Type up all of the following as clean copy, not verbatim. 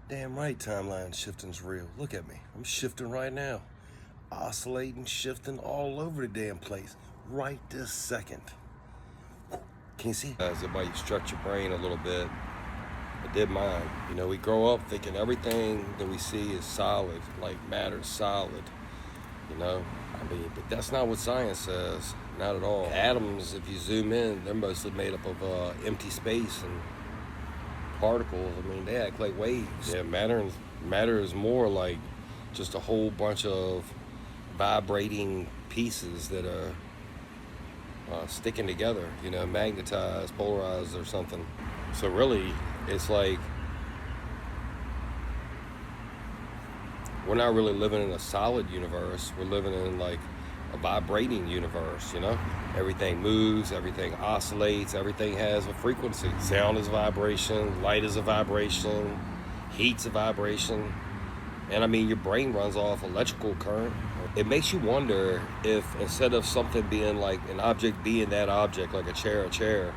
Damn right timeline shifting's real. Look at me. I'm shifting right now. Oscillating, shifting all over the damn place. Right this second. Can you see? As it might stretch your brain a little bit. It did mine. You know, we grow up thinking everything that we see is solid, like matter's solid. You know? I mean, but that's not what science says. Not at all. Atoms, if you zoom in, they're mostly made up of empty space and particles. I mean, they act like waves. Yeah, matter is more like just a whole bunch of vibrating pieces that are sticking together, you know, magnetized, polarized or something. So really, it's like we're not really living in a solid universe. We're living in like a vibrating universe, you know? Everything moves, everything oscillates, everything has a frequency. Sound is a vibration, light is a vibration, heat's a vibration. And I mean, your brain runs off electrical current. It makes you wonder if instead of something being like an object being that object, like a chair,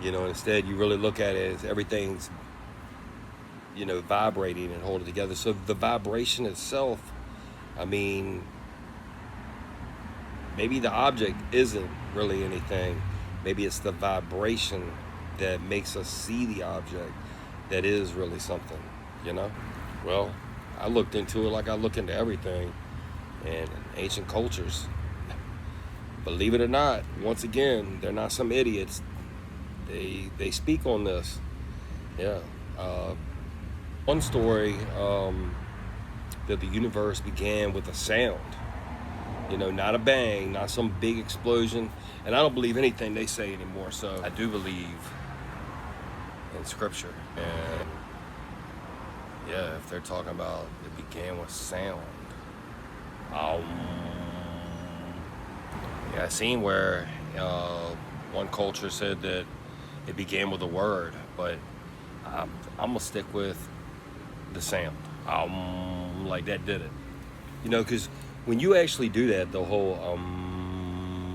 you know, instead you really look at it as everything's, you know, vibrating and holding together. So the vibration itself, I mean, maybe the object isn't really anything. Maybe it's the vibration that makes us see the object that is really something, you know? Well, I looked into it like I look into everything. And ancient cultures, believe it or not, once again, they're not some idiots. They speak on this. Yeah. One story that the universe began with a sound. You know, not a bang, not some big explosion. And I don't believe anything they say anymore. So I do believe in scripture. And yeah, if they're talking about it began with sound. Yeah, I seen where one culture said that it began with a word, but I'm gonna stick with the sound. Like that did it. You know, because when you actually do that, the whole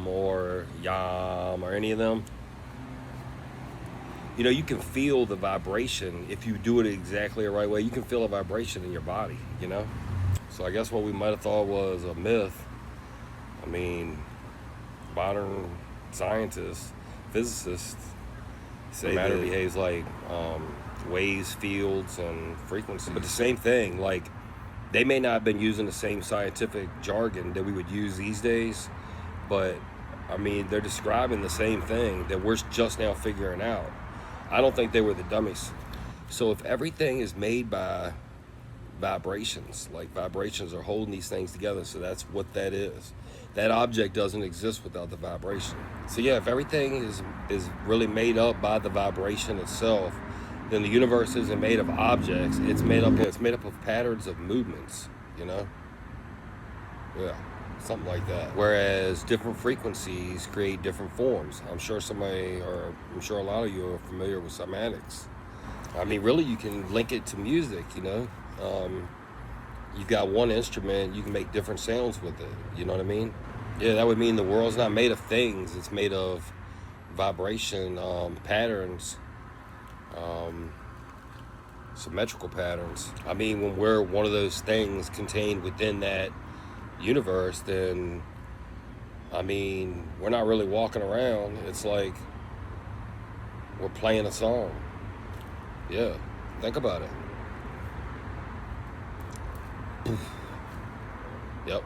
or yam or any of them, you know, you can feel the vibration. If you do it exactly the right way, you can feel a vibration in your body, you know? So I guess what we might have thought was a myth, I mean, modern scientists, physicists say matter behaves like waves, fields, and frequencies. But the same thing, like, they may not have been using the same scientific jargon that we would use these days, but I mean, they're describing the same thing that we're just now figuring out. I don't think they were the dummies. So if everything is made by vibrations, like vibrations are holding these things together, so that's what that is. That object doesn't exist without the vibration. So yeah, if everything is really made up by the vibration itself, then the universe isn't made of objects. It's made up of patterns of movements, you know? Yeah, something like that. Whereas different frequencies create different forms. I'm sure a lot of you are familiar with cymatics. I mean, really, you can link it to music, you know? You've got one instrument, you can make different sounds with it, you know what I mean? Yeah, that would mean the world's not made of things, it's made of vibration, patterns, symmetrical patterns. I mean, when we're one of those things contained within that universe, then, I mean, we're not really walking around. It's like we're playing a song. Yeah, think about it. Yep.